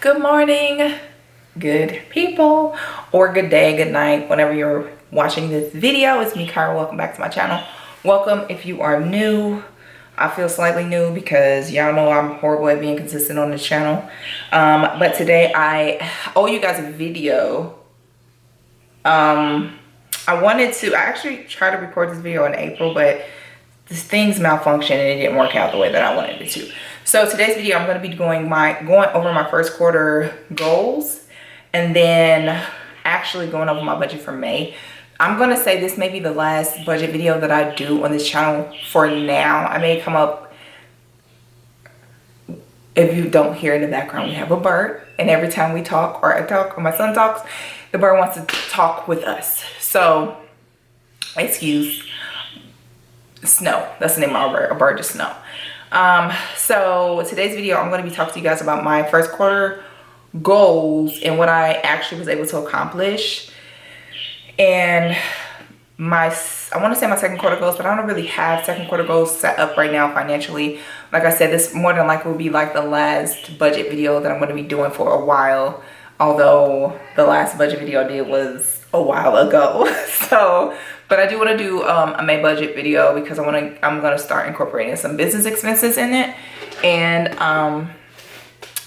Good morning, good people, or good day, good night, whenever you're watching this video. It's me, Kyra. Welcome back to my channel. Welcome if you are new. I feel slightly new because y'all know I'm horrible at being consistent on this channel. But today I owe you guys a video. I actually tried to record this video in April, but this thing's malfunctioned and it didn't work out the way that I wanted it to. So today's video, I'm going to be going over my first quarter goals, and then actually going over my budget for May. I'm going to say this may be the last budget video that I do on this channel for now. I may come up, if you don't hear in the background, we have a bird, and every time we talk, or I talk, or my son talks, the bird wants to talk with us. So, excuse Snow. That's the name of our bird. A bird is Snow. So today's video, I'm going to be talking to you guys about my first quarter goals and what I actually was able to accomplish. And I want to say my second quarter goals, but I don't really have second quarter goals set up right now financially. Like I said, this more than likely will be like the last budget video that I'm going to be doing for a while. Although the last budget video I did was a while ago. But I do want to do a May budget video because I'm gonna start incorporating some business expenses in it. And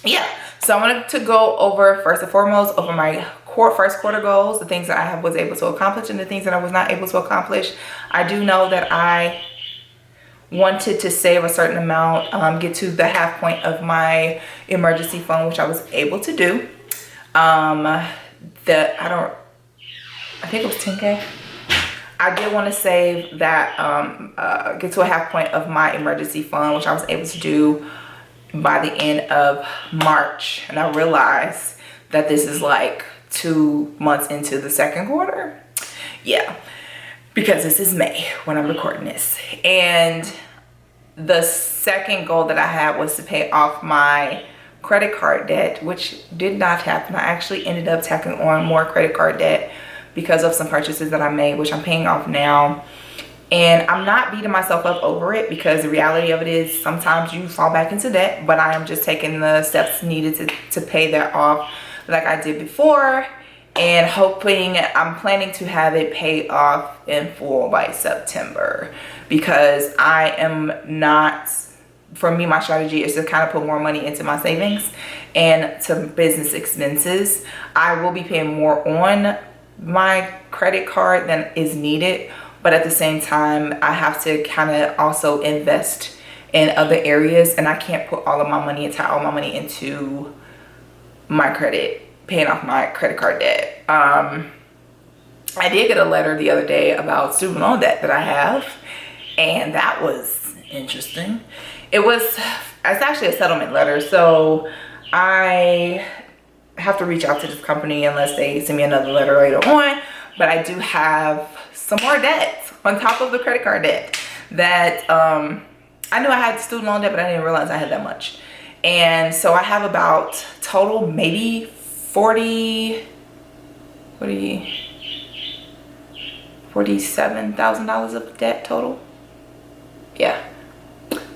yeah, so I wanted to go over first and foremost over my first quarter goals, the things that I was able to accomplish and the things that I was not able to accomplish. I do know that I wanted to save a certain amount, get to the half point of my emergency fund, which I was able to do. I think it was 10K. I did want to save that, get to a half point of my emergency fund, which I was able to do by the end of March. And I realized that this is like 2 months into the second quarter. Yeah, because this is May when I'm recording this. And the second goal that I had was to pay off my credit card debt, which did not happen. I actually ended up tacking on more credit card debt because of some purchases that I made, which I'm paying off now. And I'm not beating myself up over it because the reality of it is sometimes you fall back into debt, but I am just taking the steps needed to pay that off like I did before, and I'm planning to have it paid off in full by September, because I am not, for me, my strategy is to kind of put more money into my savings and to business expenses. I will be paying more on my credit card than is needed, but at the same time I have to kind of also invest in other areas, and I can't put all of my money and tie all my money into my paying off my credit card debt. I did get a letter the other day about student loan debt that I have, and that was interesting. It's actually a settlement letter, so I have to reach out to this company unless they send me another letter later on. But I do have some more debt on top of the credit card debt that I knew I had student loan debt, but I didn't realize I had that much. And so I have about total maybe $47,000 of debt total. Yeah.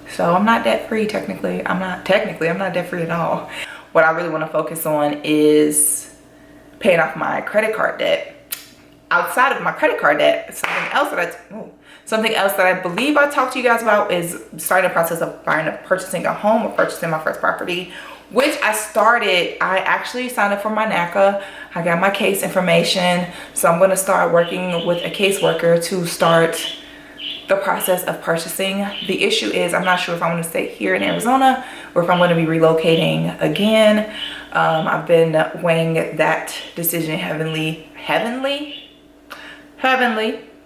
So I'm not debt free technically. I'm not debt free at all. What I really want to focus on is paying off my credit card debt. Outside of my credit card debt, something else that I believe I talked to you guys about is starting the process of purchasing a home, or purchasing my first property, which I actually signed up for my NACA. I got my case information, so I'm going to start working with a caseworker to start the process of purchasing. The issue is I'm not sure if I'm going to stay here in Arizona or if I'm going to be relocating again. I've been weighing that decision heavily.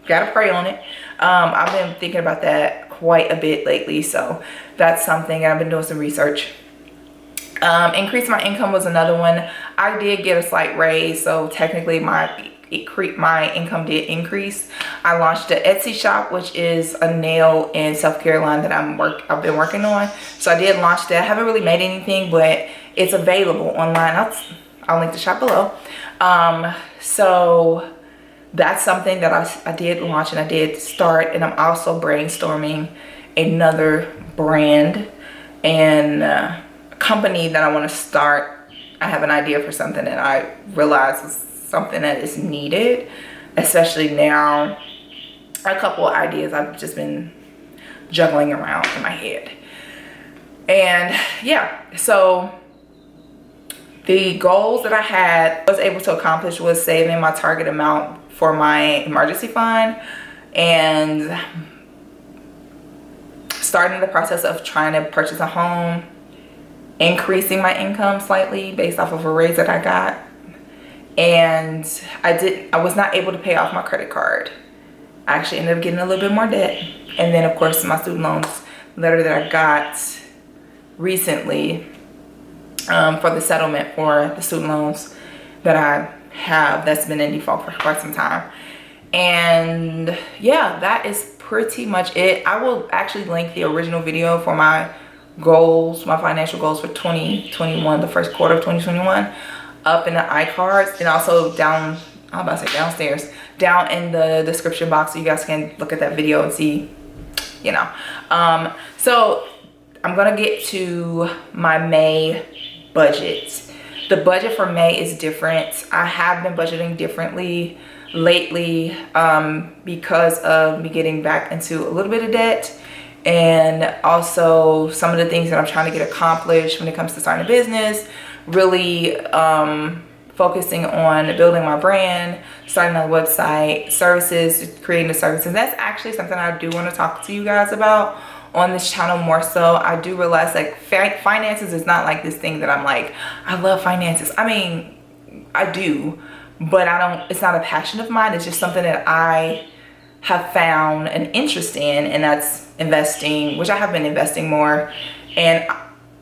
Gotta pray on it. I've been thinking about that quite a bit lately, so that's something. I've been doing some research. Increase my income was another one. I did get a slight raise, so technically my income did increase. I launched an Etsy shop, which is a nail and self-care line that I've been working on. So I did launch that. I haven't really made anything, but it's available online. I'll link the shop below. So that's something that I did launch and I did start, and I'm also brainstorming another brand and company that I want to start I have an idea for something that I realize is something that is needed, especially now. A couple of ideas I've just been juggling around in my head. And yeah, so the goals that I was able to accomplish was saving my target amount for my emergency fund and starting the process of trying to purchase a home, increasing my income slightly based off of a raise that I got. And I was not able to pay off my credit card. I actually ended up getting a little bit more debt. And then of course my student loans letter that I got recently for the settlement for the student loans that I have that's been in default for quite some time. And yeah, that is pretty much it. I will actually link the original video for my goals, my financial goals for 2021, the first quarter of 2021, up in the iCards, and also down, I'm about to say downstairs, down in the description box, so you guys can look at that video and see, you know. So I'm gonna get to my May budget. The budget for May is different. I have been budgeting differently lately because of me getting back into a little bit of debt, and also some of the things that I'm trying to get accomplished when it comes to starting a business, really focusing on building my brand, starting a website, services, creating the services. That's actually something I do want to talk to you guys about on this channel more so. I do realize like finances is not like this thing that I'm like, I love finances. I mean, I do, but it's not a passion of mine. It's just something that I have found an interest in, and that's investing, which I have been investing more, and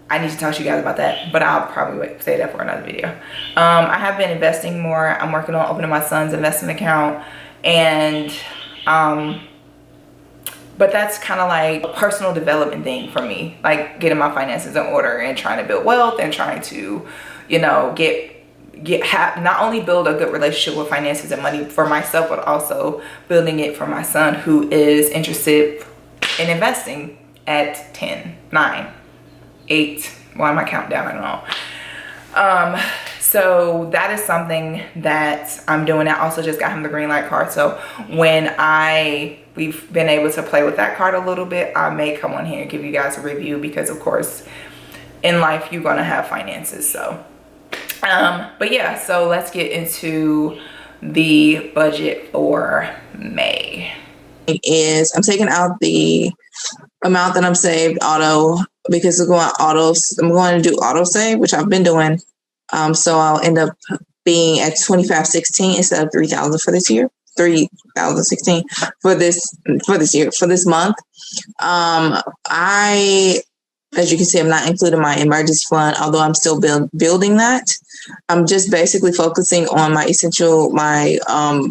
I need to talk to you guys about that, but I'll probably say that for another video. I have been investing more. I'm working on opening my son's investment account, and but that's kind of like a personal development thing for me, like getting my finances in order and trying to build wealth and trying to, you know, not only build a good relationship with finances and money for myself, but also building it for my son, who is interested in investing at 10, 9, 8. Why am I counting down? I don't know. So that is something that I'm doing. I also just got him the green light card. So when we've been able to play with that card a little bit, I may come on here and give you guys a review, because of course in life you're gonna have finances. So but yeah, so let's get into the budget for May. I'm taking out the amount that I'm saved auto, because I'm going to do auto save, which I've been doing. So I'll end up being at 2516 instead of 3,000 for this year. 3,016 for this month. As you can see, I'm not including my emergency fund, although I'm still building that. I'm just basically focusing on my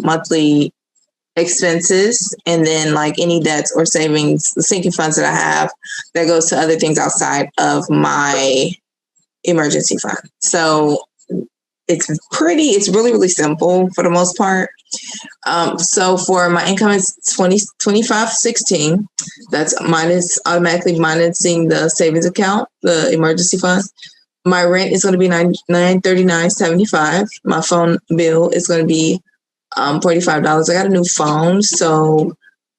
monthly expenses, and then like any debts or savings, the sinking funds that I have, that goes to other things outside of my emergency fund. So it's really, really simple for the most part. So for my income is 2516. That's automatically minusing the savings account, the emergency fund. My rent is going to be $939.75. My phone bill is going to be $45. I got a new phone, so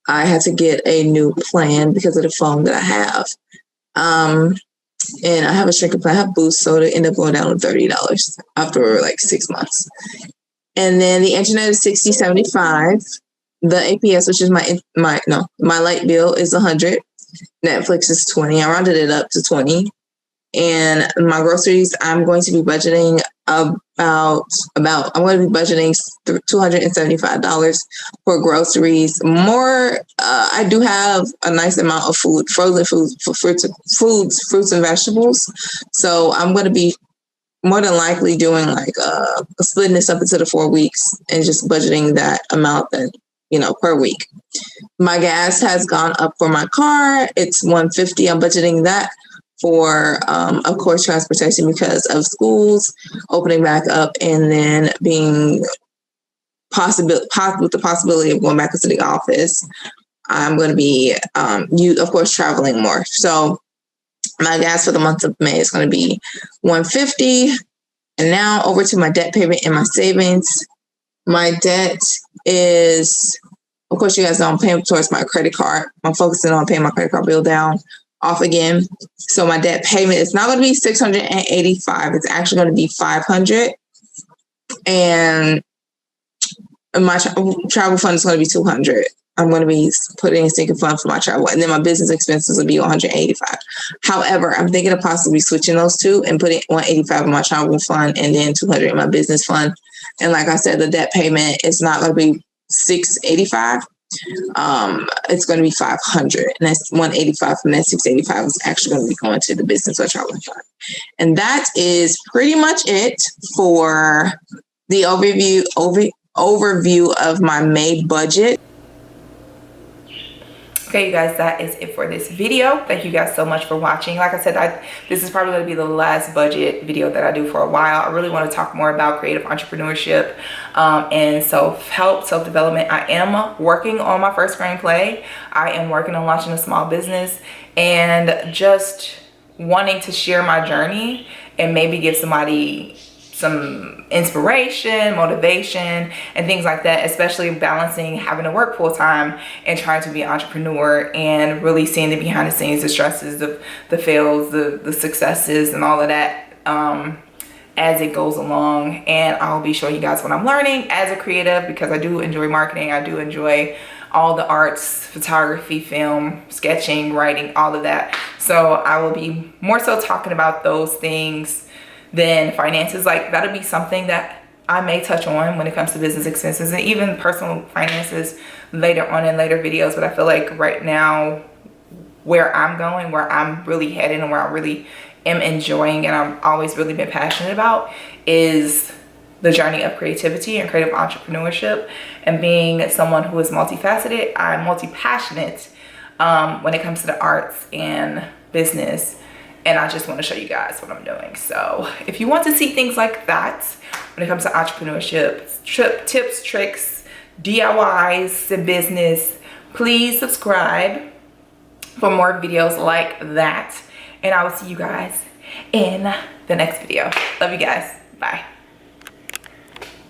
I had to get a new plan because of the phone that I have. And I have a shrinking plan. I have Boost, so it ended up going down to $30 after like 6 months. And then the internet is $60.75. The APS, which is my light bill, is $100. Netflix is $20. I rounded it up to $20. And my groceries, I'm going to be budgeting $275 for groceries. I do have a nice amount of food, frozen foods, for fruits and vegetables. So I'm going to be more than likely doing like splitting this up into the 4 weeks and just budgeting that amount per week. My gas has gone up for my car. It's $150. I'm budgeting that for, of course, transportation because of schools opening back up, and then being with the possibility of going back into the office. I'm going to be, of course, traveling more. So my gas for the month of May is going to be $150. And now over to my debt payment and my savings. My debt is, of course, you guys know I'm paying towards my credit card. I'm focusing on paying my credit card bill down off again. So my debt payment is not going to be $685. It's actually going to be $500. And my travel fund is going to be $200. I'm going to be putting a sinking fund for my travel, and then my business expenses will be $185. However, I'm thinking of possibly switching those two and putting $185 in my travel fund and then $200 in my business fund. And like I said, the debt payment is not going to be $685. It's going to be $500, and that's $185 from that $685 is actually going to be going to the business or travel fund. And that is pretty much it for the overview of my May budget. Okay, you guys, that is it for this video. Thank you guys so much for watching. Like I said, this is probably going to be the last budget video that I do for a while. I really want to talk more about creative entrepreneurship and self-help, self-development. I am working on my first screenplay. I am working on launching a small business and just wanting to share my journey and maybe give somebody some inspiration, motivation, and things like that, especially balancing having to work full time and trying to be an entrepreneur and really seeing the behind the scenes, the stresses, the fails, the successes, and all of that as it goes along. And I'll be showing you guys what I'm learning as a creative, because I do enjoy marketing. I do enjoy all the arts, photography, film, sketching, writing, all of that. So I will be more so talking about those things than finances. Like, that'll be something that I may touch on when it comes to business expenses and even personal finances later on in later videos. But I feel like right now, where I'm going, where I'm really headed, and where I really am enjoying and I've always really been passionate about is the journey of creativity and creative entrepreneurship, and being someone who is multifaceted. I'm multi-passionate when it comes to the arts and business. And I just want to show you guys what I'm doing. So if you want to see things like that when it comes to entrepreneurship, tips, tricks, DIYs, and business, please subscribe for more videos like that. And I will see you guys in the next video. Love you guys. Bye.